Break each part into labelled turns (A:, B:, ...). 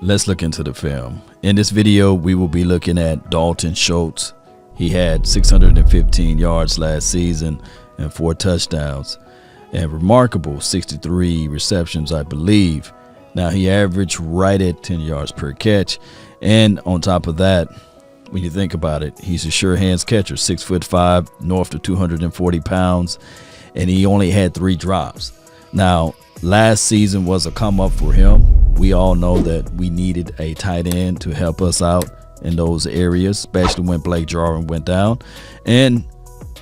A: Let's look into the film. In this video, we will be looking at Dalton Schultz. He had 615 yards last season and 4 touchdowns and remarkable 63 receptions, I believe. Now, he averaged right at 10 yards per catch. And on top of that, when you think about it, he's a sure hands catcher, 6'5", north of 240 pounds, and he only had 3 drops. Now, last season was a come up for him. We all know that we needed a tight end to help us out in those areas, especially when Blake Jarwin went down. And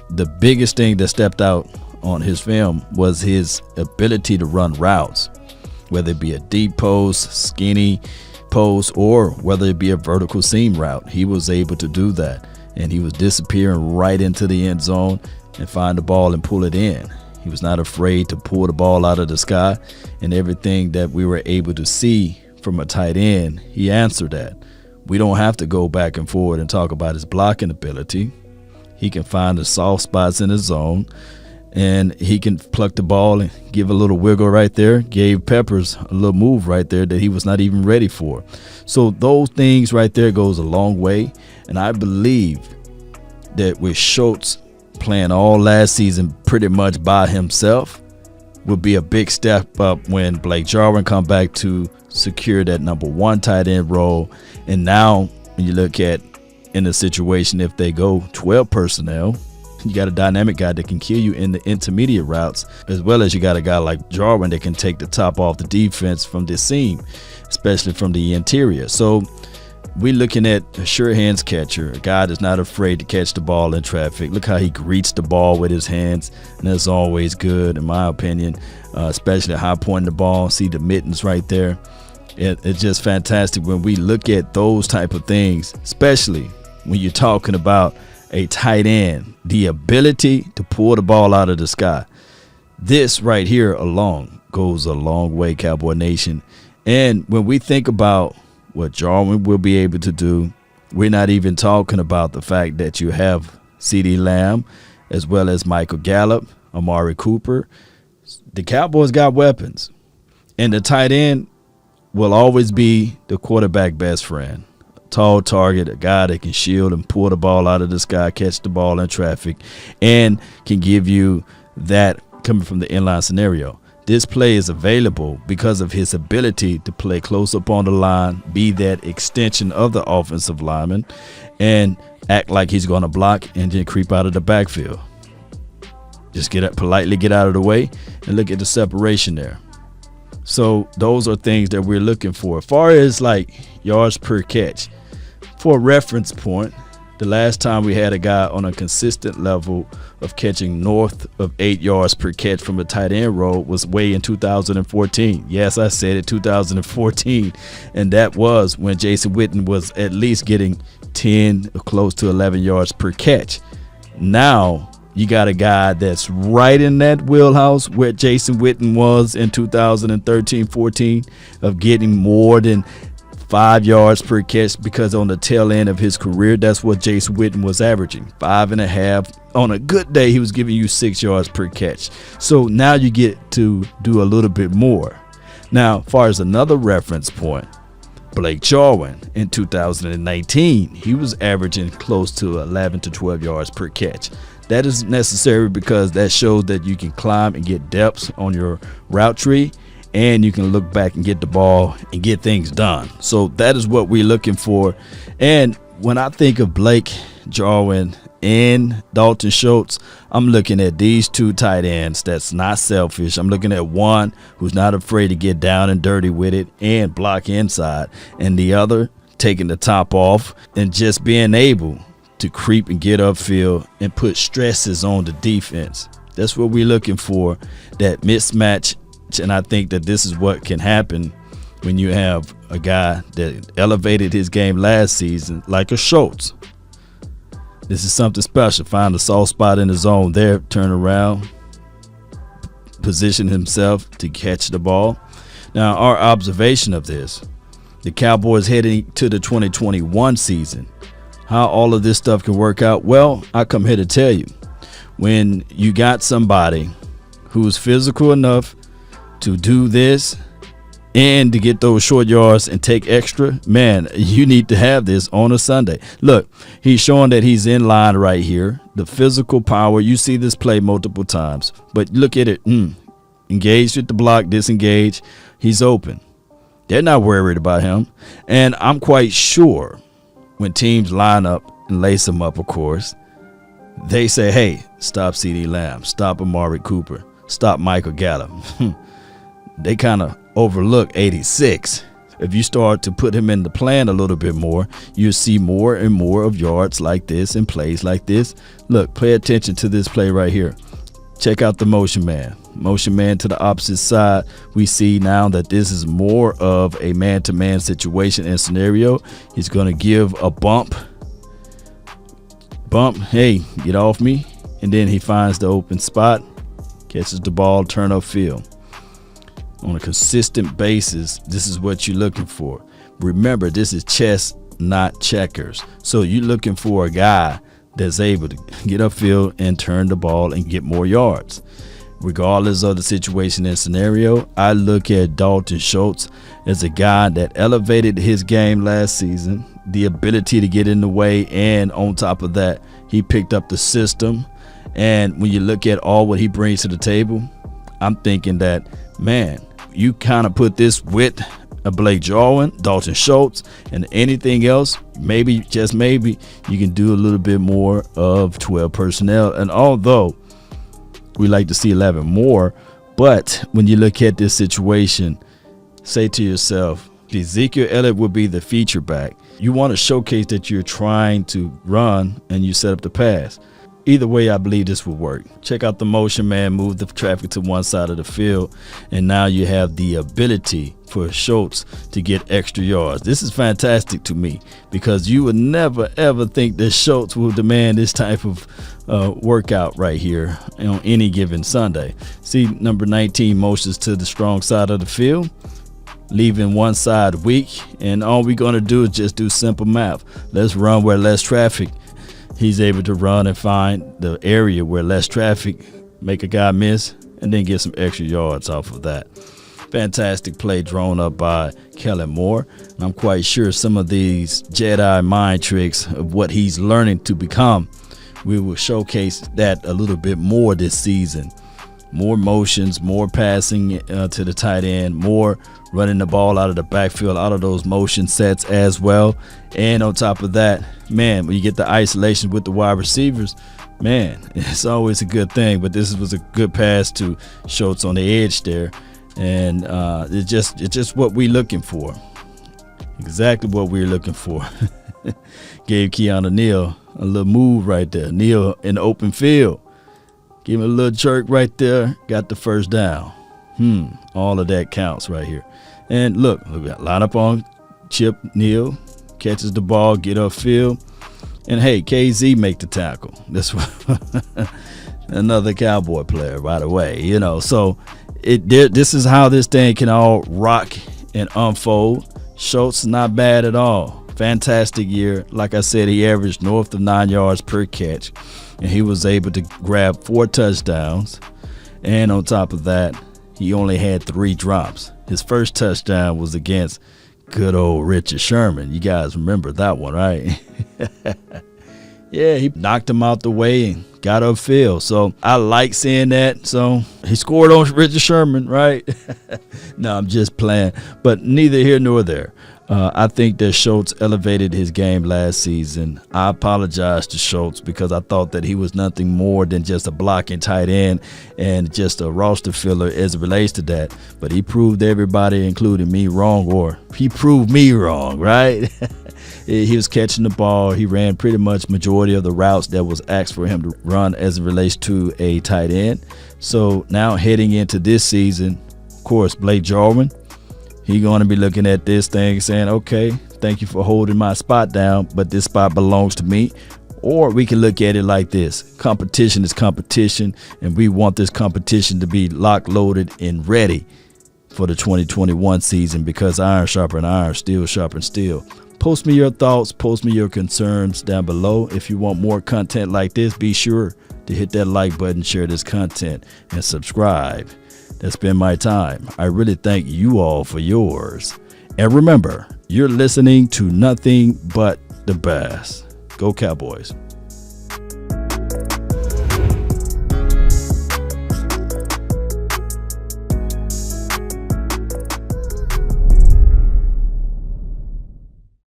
A: the biggest thing that stepped out on his film was his ability to run routes, whether it be a deep post, skinny post, or whether it be a vertical seam route. He was able to do that, and he was disappearing right into the end zone and find the ball and pull it in. He was not afraid to pull the ball out of the sky, and everything that we were able to see from a tight end, he answered that. We don't have to go back and forward and talk about his blocking ability. He can find the soft spots in his zone, and he can pluck the ball and give a little wiggle right there. Gave Peppers a little move right there that he was not even ready for. So those things right there goes a long way, and I believe that with Schultz playing all last season pretty much by himself would be a big step up when Blake Jarwin come back to secure that number 1 tight end role. And now when you look at in the situation, if they go 12 personnel, you got a dynamic guy that can kill you in the intermediate routes, as well as you got a guy like Jarwin that can take the top off the defense from this seam, especially from the interior. So we're looking at a sure hands catcher, a guy that's not afraid to catch the ball in traffic. Look how he greets the ball with his hands, and that's always good in my opinion, especially high pointing the ball. See the mittens right there. It's just fantastic when we look at those type of things, especially when you're talking about a tight end, the ability to pull the ball out of the sky. This right here alone goes a long way, Cowboy Nation. And when we think about what Jarwin will be able to do, we're not even talking about the fact that you have CeeDee Lamb as well as Michael Gallup, Amari Cooper. The Cowboys got weapons, and the tight end will always be the quarterback best friend. Tall target, a guy that can shield and pull the ball out of the sky, catch the ball in traffic, and can give you that coming from the inline scenario. This play is available because of his ability to play close up on the line, be that extension of the offensive lineman, and act like he's going to block and then creep out of the backfield. Just politely get out of the way, and look at the separation there. So those are things that we're looking for. As far as like yards per catch, for a reference point, the last time we had a guy on a consistent level of catching north of 8 yards per catch from a tight end role was way in 2014. Yes, I said it, 2014. And that was when Jason Witten was at least getting 10 or close to 11 yards per catch. Now you got a guy that's right in that wheelhouse where Jason Witten was in 2013-14 of getting more than 5 yards per catch, because on the tail end of his career, that's what Jason Witten was averaging, 5.5. On a good day, he was giving you 6 yards per catch. So now you get to do a little bit more. Now, as far as another reference point, Blake Jarwin in 2019, he was averaging close to 11 to 12 yards per catch. That is necessary because that shows that you can climb and get depths on your route tree, and you can look back and get the ball and get things done. So that is what we're looking for. And when I think of Blake Jarwin and Dalton Schultz, I'm looking at these 2 tight ends that's not selfish. I'm looking at one who's not afraid to get down and dirty with it and block inside, and the other taking the top off and just being able to creep and get upfield and put stresses on the defense. That's what we're looking for, that mismatch. And I think that this is what can happen when you have a guy that elevated his game last season like a Schultz. This is something special. Find a soft spot in the zone there, turn around, position himself to catch the ball. Now, our observation of this, the Cowboys heading to the 2021 season, how all of this stuff can work out. Well, I come here to tell you, when you got somebody who's physical enough to do this and to get those short yards and take extra, man, you need to have this on a Sunday. Look, he's showing that he's in line right here. The physical power, you see this play multiple times. But look at it. Engaged with the block, disengage. He's open. They're not worried about him. And I'm quite sure when teams line up and lace him up, of course, they say, hey, stop CeeDee Lamb, stop Amari Cooper, stop Michael Gallup. They kind of overlook 86. If you start to put him in the plan a little bit more, you'll see more and more of yards like this and plays like this. Look, pay attention to this play right here. Check out the motion man. Motion man to the opposite side. We see now that this is more of a man-to-man situation and scenario. He's going to give a bump. Hey, get off me. And then he finds the open spot, catches the ball, turn upfield. On a consistent basis, this is what you're looking for. Remember, this is chess, not checkers. So you're looking for a guy that's able to get upfield and turn the ball and get more yards. Regardless of the situation and scenario, I look at Dalton Schultz as a guy that elevated his game last season, the ability to get in the way, and on top of that, he picked up the system. And when you look at all what he brings to the table, I'm thinking that, man, you kind of put this with a Blake Jarwin, Dalton Schultz, and anything else, maybe, just maybe, you can do a little bit more of 12 personnel. And although we like to see 11 more, but when you look at this situation, say to yourself, Ezekiel Elliott would be the feature back. You want to showcase that you're trying to run and you set up the pass. Either way, I believe this will work. Check out the motion man, move the traffic to one side of the field, and now you have the ability for Schultz to get extra yards. This is fantastic to me because you would never, ever think that Schultz will demand this type of workout right here on any given Sunday. See, number 19 motions to the strong side of the field, leaving one side weak, and all we're going to do is just do simple math. Let's run where less traffic. He's able to run and find the area where less traffic, make a guy miss, and then get some extra yards off of that. Fantastic play drawn up by Kellen Moore. And I'm quite sure some of these Jedi mind tricks of what he's learning to become, we will showcase that a little bit more this season. More motions, more passing to the tight end, more running the ball out of the backfield, out of those motion sets as well. And on top of that, man, when you get the isolation with the wide receivers, man, it's always a good thing. But this was a good pass to Schultz on the edge there. And it's just what we're looking for. Exactly what we're looking for. Gave Keanu Neal a little move right there. Neal in the open field. Give him a little jerk right there. Got the first down. All of that counts right here. And look, we got line up on Chip Neal. Catches the ball, get upfield. And hey, KZ make the tackle. This another Cowboy player, by the way. You know, so this is how this thing can all rock and unfold. Schultz not bad at all. Fantastic year. Like I said, he averaged north of 9 yards per catch. And he was able to grab 4 touchdowns. And on top of that, he only had 3 drops. His first touchdown was against good old Richard Sherman. You guys remember that one, right? Yeah, he knocked him out the way and got upfield. So I like seeing that. So he scored on Richard Sherman, right? No, I'm just playing. But neither here nor there. I think that Schultz elevated his game last season. I apologize to Schultz because I thought that he was nothing more than just a blocking tight end and just a roster filler as it relates to that. But he proved everybody, including me, wrong, or he proved me wrong, right? He was catching the ball. He ran pretty much majority of the routes that was asked for him to run as it relates to a tight end. So now heading into this season, of course, Blake Jarwin, he's going to be looking at this thing saying, okay, thank you for holding my spot down, but this spot belongs to me. Or we can look at it like this. Competition is competition, and we want this competition to be locked, loaded, and ready for the 2021 season because iron sharpen iron, steel sharpen steel. Post me your thoughts, post me your concerns down below. If you want more content like this, be sure to hit that like button, share this content, and subscribe that spend my time. I really thank you all for yours. And remember, you're listening to nothing but the best. Go Cowboys.